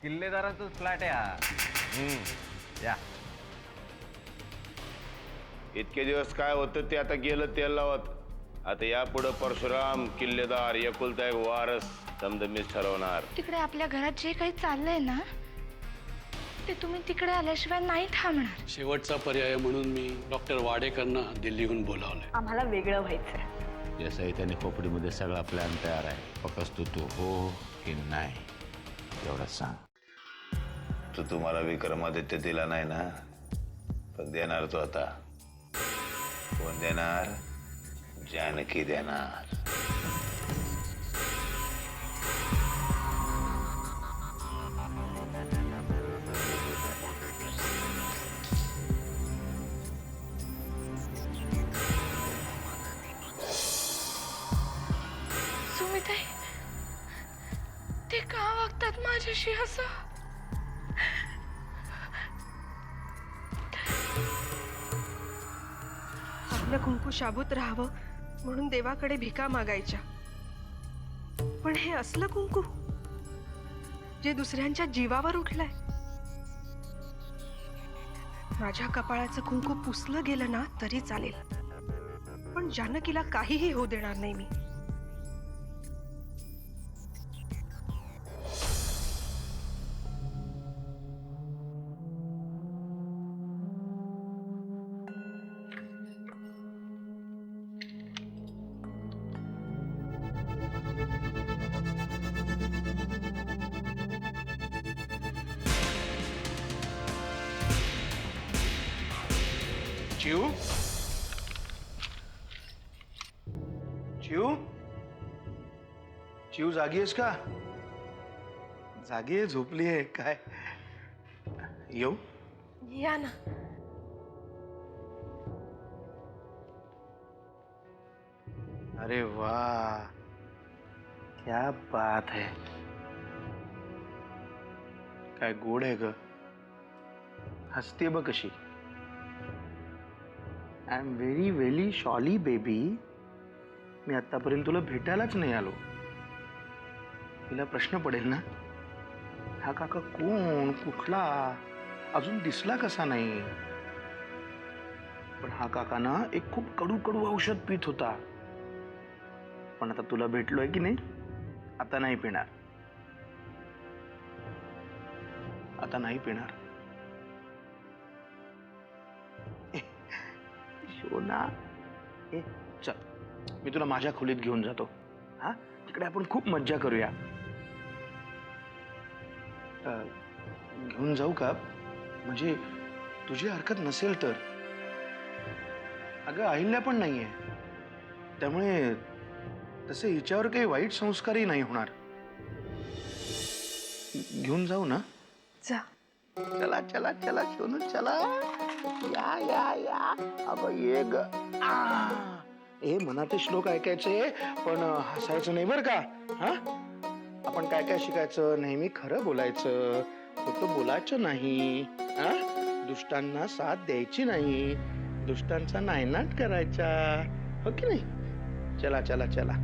किल्लेदाराचाच flat आहे हा. या. इतके दिवस काय होतं ते आता गेलं तेल लावत. आता यापुढे परशुराम किल्लेदार एकुलता एक वारस दमदमीच ठरवणार. तिकडे आपल्या घरात जे काही चाललंय ना ते तुम्ही तिकडे आल्याशिवाय नाही थांबणार. शेवटचा पर्याय म्हणून मी डॉक्टर वाडेकरना दिल्लीहून बोलावलंय. आम्हाला वेगळं व्हायचंय. जसंही त्याने खोपडीमध्ये सगळा प्लॅन तयार आहे. फक्त तू हो की नाही एवढंच सांग. तू तुम्हाला विक्रमादित्य दिला नाही ना, पण देणार तो आता. कोण देणार? जानकी देणार. सुमिताई, ते का वागतात माझ्याशी असं? आपलं कुंकू शाबूत राहावं म्हणून देवाकडे भिका मागायच्या, पण हे असलं कुंकू जे दुसऱ्यांच्या जीवावर उठलंय. माझ्या कपाळाचं कुंकू पुसलं गेलं ना तरी चालेल, पण जानकीला काहीही होऊ देणार नाही मी. चिऊ, चिऊ, चिऊ जागी आहेस का? जागी आहे, झोपली आहे काय? येऊ? या ना. अरे वाह, क्या बात है. काय गोड आहे ग. हसते बघ कशी. I am very very sorry baby. मी आतापर्यंत तुला भेटायलाच नाही आलो. तिला प्रश्न पडेल ना, हा काका कोण, कुठला, अजून दिसला कसा नाही. पण हा काका ना एक खूप कडू कडू औषध पित होता. पण आता तुला भेटलोय की नाही, आता नाही पिणार. आता नाही पिणार. शोना, ए चल, मी तुला माझ्या खोलीत घेऊन जातो. हा, तिकडे आपण खूप मज्जा करूया. घेऊन जाऊ का? म्हणजे तुझी हरकत नसेल तर. अगं अहिल्या पण नाहीये, त्यामुळे तसे हिच्यावर काही वाईट संस्कारही नाही होणार. घेऊन जाऊ ना? जा. चला चला चला सोनू, चला. या या या. अगं ये ग. हे मनाचे श्लोक ऐकायचे, पण हसायचं नाही बरं का. हा, आपण काय काय शिकायचं? नेहमी खरं बोलायचं, खोटं बोलायचं नाही. हा, दुष्टांना साथ द्यायची नाही, दुष्टांचा नायनाट करायचा, हो की नाही? चला चला चला.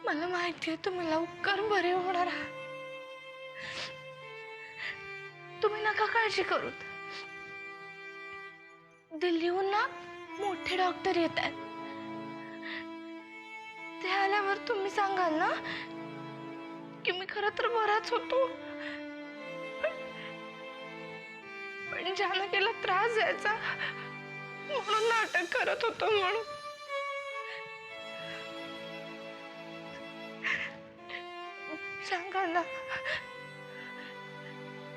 मला माहितीये तुम्ही लवकर बरे होणार आहात. तुम्ही नका काळजी करू. दिल्लीहून ना मोठे डॉक्टर येत आहेत. ते आल्यावर तुम्ही सांगाल ना की मी खरं तर बराच होतो, पण जानकीला त्रास द्यायचा म्हणून नाटक करत होतो. म्हणून सांगा ना,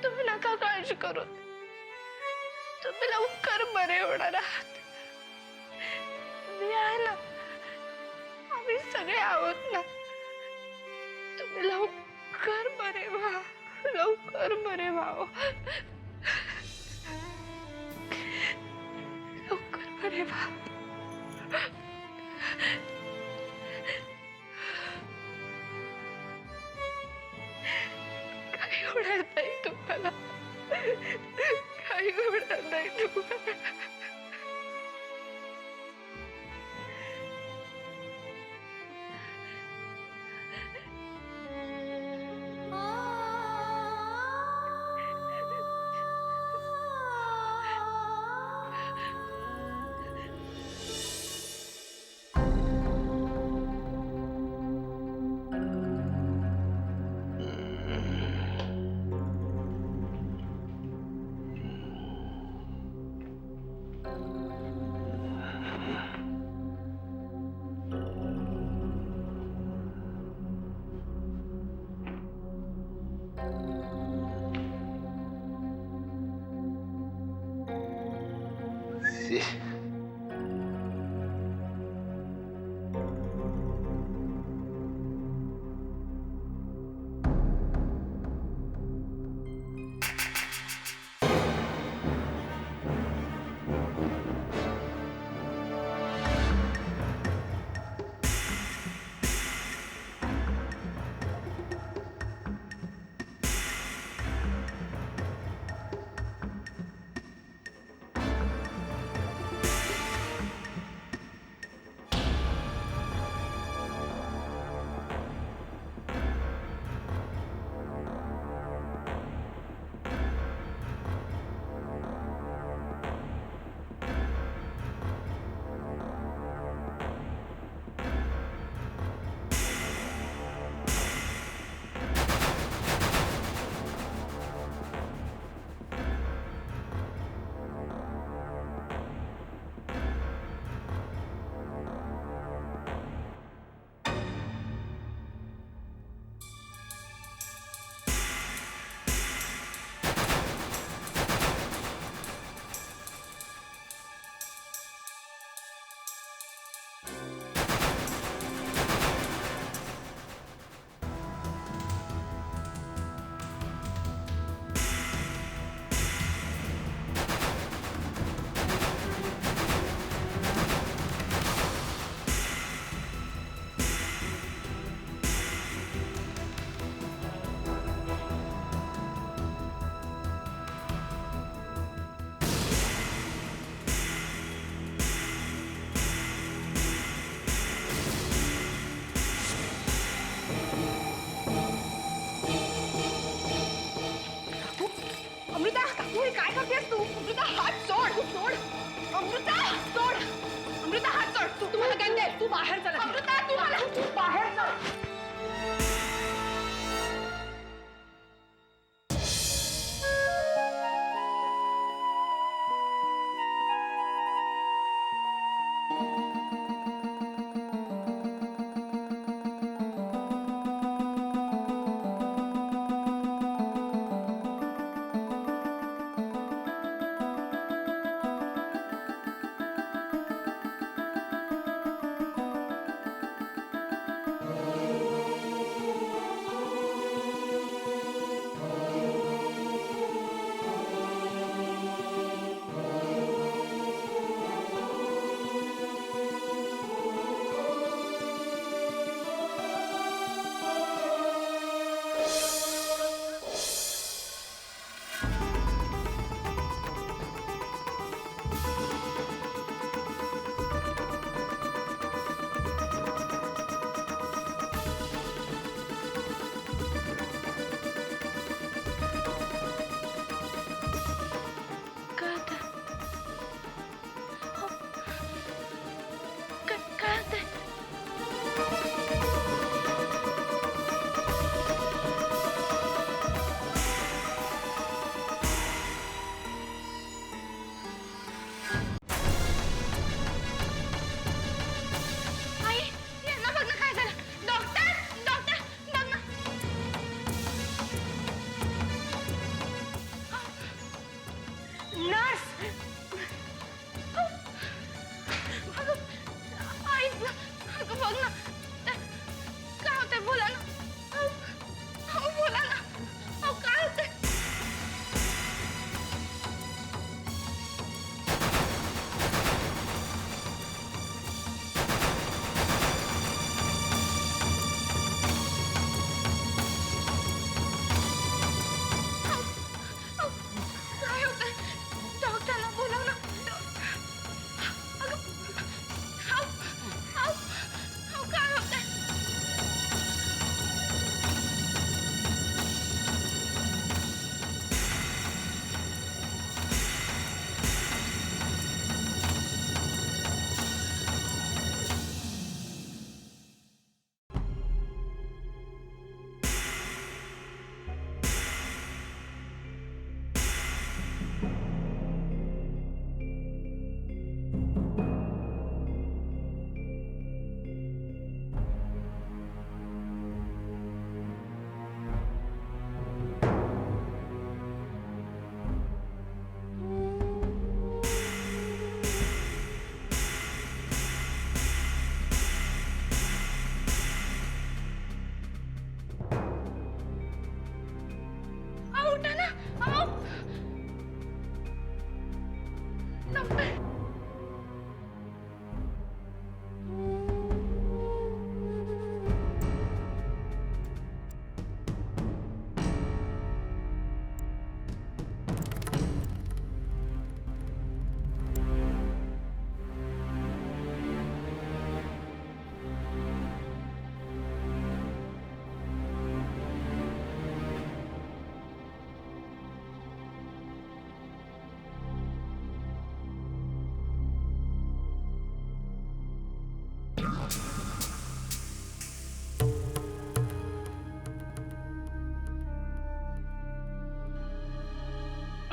तुम्ही नका काळजी करू. तुम्ही लवकर बरे होणार आहात. मी आहे ना, आम्ही सगळे आहोत ना. तुम्ही लवकर बरे व्हा. लवकर बरे व्हावं. लवकर बरे व्हा. काही होणार नाही तुम्हाला. काही होणार नाही तुम्हाला.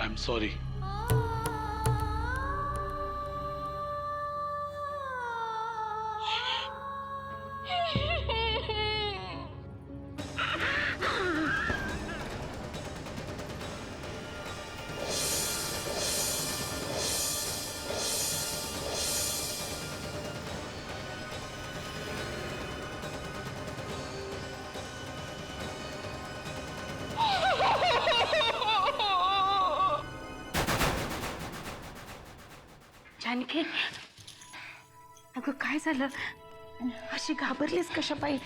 I am sorry. जानकी, अगं काय झालं? अशी घाबरलीस कशा पायी?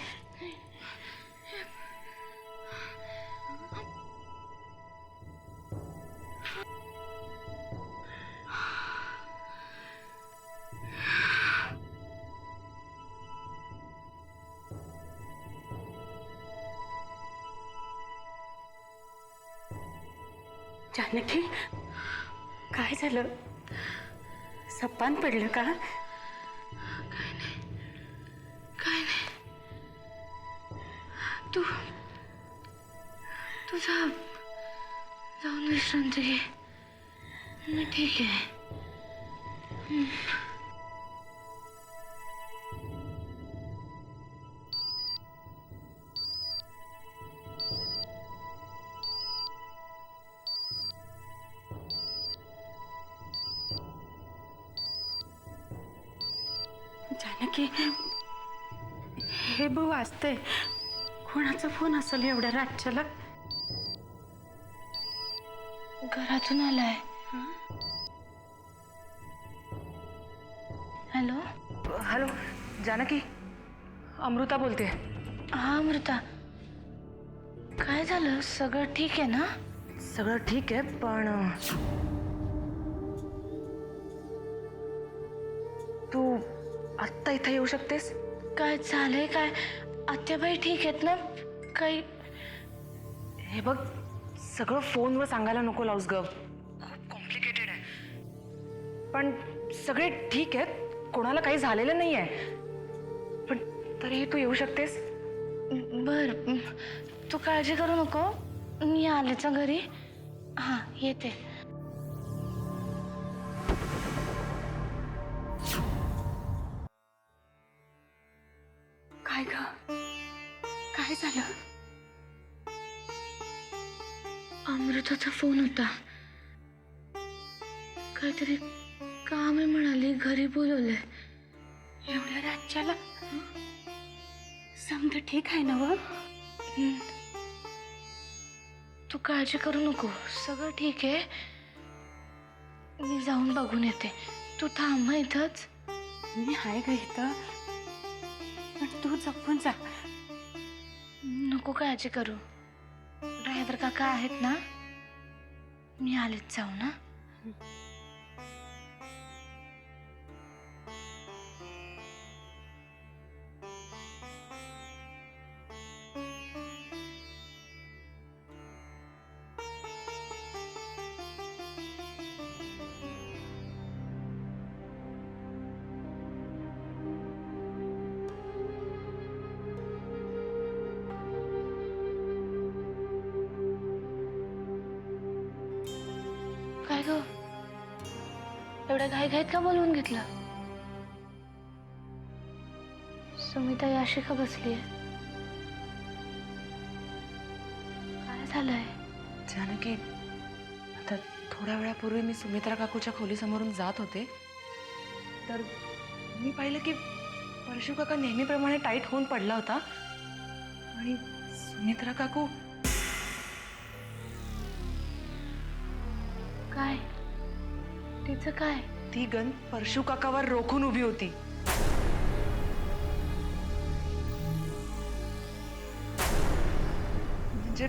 जानकी, काय झालं? सपान पडलं का? काय नाही. तू जाऊन विश्रांती घे. मी ठीक आहे. जानकी, हे बघ वाजतंय. कोणाचा फोन असेल एवढ्या रातच्याला? घरातून आलाय. हॅलो. हॅलो जानकी, अमृता बोलते. हा अमृता, काय झालं? सगळं ठीक आहे ना? सगळं ठीक आहे, पण तू आत्ता इथे येऊ शकतेस? काय झालंय काय? आत्याबाई ठीक आहेत ना? काही हे बघ, सगळं फोनवर सांगायला नको लावूस ग. खूप कॉम्प्लिकेटेड आहे. पण सगळे ठीक आहेत, कोणाला काही झालेलं नाही आहे. पण तरीही तू येऊ शकतेस? बर, तू काळजी करू नको. मी आलेच घरी. हा, येते. काय ग? काय झालं? अमृताचा फोन होता. काहीतरी काम आहे म्हणाली, घरी बोलवलंय. एवढ्या राज्याला समजा ठीक आहे ना? तू काळजी करू नको, सगळं ठीक आहे. मी जाऊन बघून येते. तू थांब इथंच. मी आहे का इथं? पण तू जपून जा. नको काळजी करू. ड्रायव्हर काका आहेत ना? मी आलेच जाऊ ना. काय ग, एवढ्या घाईघाईत का बोलवून घेतलं? सुमिता याशी का बसलीये? काय झालंय? जानकी, आता थोड्या वेळापूर्वी मी सुमित्रा काकूच्या खोलीसमोरून जात होते, तर मी पाहिलं की परशु काका नेहमीप्रमाणे टाईट होऊन पडला होता. आणि सुमित्रा काकू काय? तिचं काय? ती गन परशु काकावर रोखून उभी होती. म्हणजे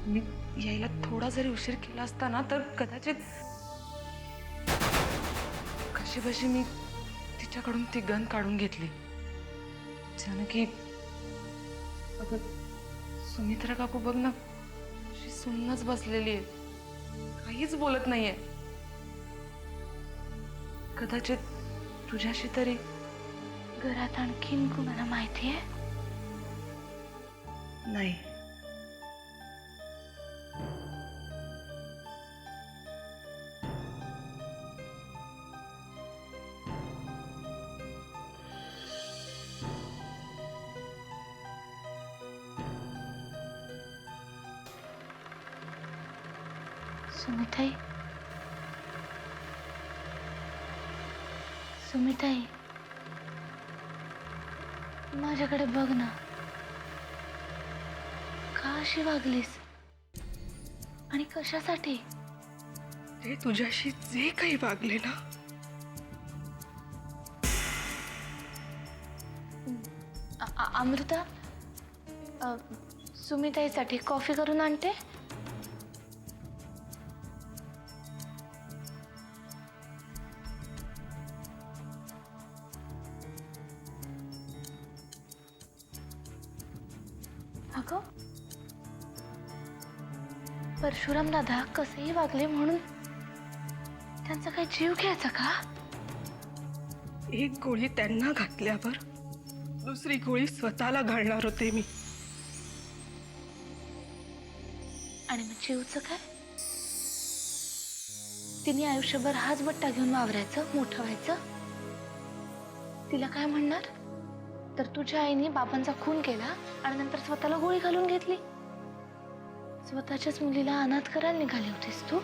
मी यायला थोडा जरी उशीर केला असता ना, तर कदाचित कशीबशी मी तिच्याकडून ती गन काढून घेतली. जानकी, अगं सुमित्रा काकू बघ ना, अशी सुन्नच बसलेली आहे, काहीच बोलत नाहीये. कदाचित तुझ्याशी तरी. घरात आणखीन कुणाला माहिती आहे? नाही. सुमिताई, सुमिताई, माझ्याकडे बघ ना. का अशी वागलीस आणि कशासाठी? ते तुझ्याशी जे काही वागले ना, अमृता, सुमिताईसाठी कॉफी करून आणते. अगं, परशुराम दादा कसेही वागले म्हणून त्यांचा काही जीव घ्यायचा का? एक गोळी त्यांना घातल्यावर दुसरी गोळी स्वतःला घालणार होते मी. आणि मग जीवचं काय? तिने आयुष्यभर हाच बट्टा घेऊन वावरायचं, मोठं व्हायचं. तिला काय म्हणणार? तर तुझ्या आईने बाबांचा खून केला आणि नंतर स्वतःला गोळी घालून घेतली. स्वतःच्याच मुलीला अनाथ करायला निघाली होतीस तू.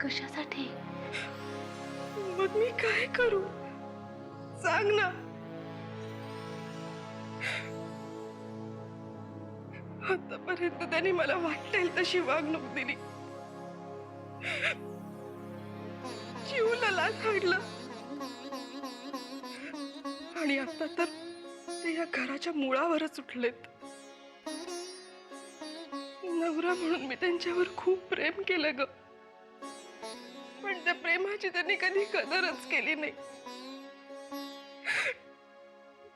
कशासाठी? मग मी काय करू सांग ना. आतापर्यंत त्यांनी मला वाटेल तशी वागणूक दिली, जीवला लाथाडलं, आणि आता तर ते या घराच्या मुळावरच उठलेत. नवरा म्हणून मी त्यांच्यावर खूप प्रेम केलं ग, पण त्या प्रेमाची त्यांनी कधी कदरच केली नाही.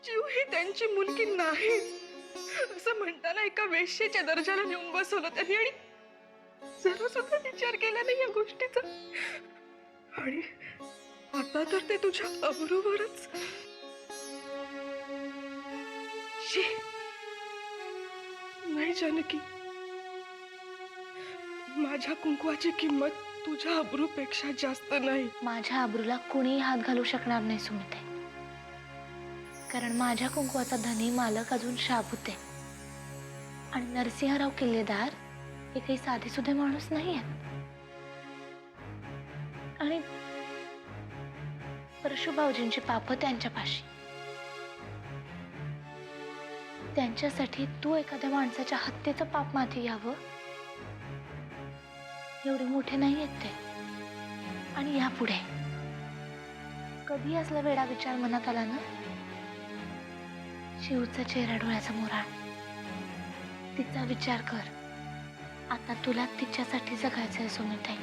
जीव ही त्यांची मुलगी नाहीच असं म्हणताना एका वेश्येच्या दर्जाला नेऊन बसवलं त्यांनी, आणि जरा सुद्धा विचार केला नाही या गोष्टीचा. आणि आता तर ते तुझ्या अब्रूवरच. शी, नाही जानकी, माझ्या कुंकवाची किंमत तुझ्या अब्रूपेक्षा जास्त नाही. माझ्या अब्रूला कोणीही हात घालू शकणार नाही सुमिते, कारण माझ्या कुंकवाचा धनी मालक अजून शाबूत आहे. आणि नरसिंहराव किल्लेदार हे काही साधे सुधे माणूस नाही आहेत. आणि परशुभाऊजींची पाप त्यांच्यापाशी. त्यांच्यासाठी तू एखाद्या माणसाच्या हत्येचं पाप माथी घ्यावं एवढे मोठे नाही आहेत ते. आणि यापुढे कधी असला वेडा विचार मनात आला ना, शिवचा चेहरा डोळ्यासमोर आण, तिचा विचार कर. आता तुला तिच्यासाठी जगायचंय सुमिताई,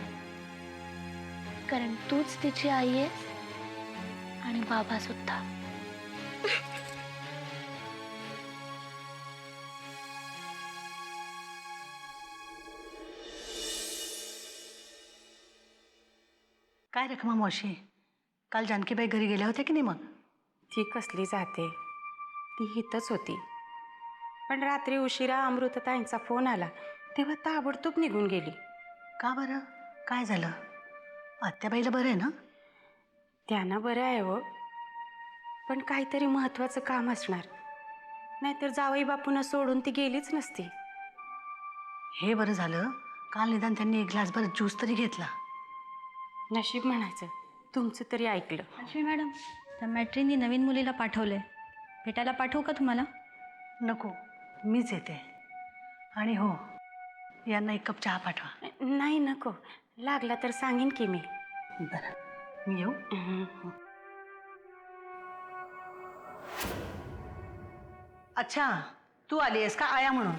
कारण तूच तिची आई आहेस आणि बाबा सुद्धा. काय रखमा मावशी, काल जानकीबाई घरी गेल्या होत्या की नाही? मग ती कसली जाते, ती हितच होती. पण रात्री उशिरा अमृतताईंचा फोन आला तेव्हा ताबडतोब निघून गेली. का बरं, काय झालं? आत्याबाईला बरं आहे ना? त्यांना बरं आहे हो, पण काहीतरी महत्त्वाचं काम असणार, नाहीतर जावई बापूंना सोडून ती गेलीच नसती. हे बरं झालं, काल निदान त्यांनी एक ग्लासभर ज्यूस तरी घेतला. नशीब म्हणायचं, तुमचं तरी ऐकलं. अश्वी मॅडम, त्या मॅट्रींनी नवीन मुलीला पाठवलंय, भेटायला पाठवू का तुम्हाला? नको, मीच येते. आणि हो, यांना एक कप चहा पाठवा. नाही नको, लागला तर सांगेन की मी. बरं, मी येऊ? अच्छा, तू आली आहेस का आया म्हणून?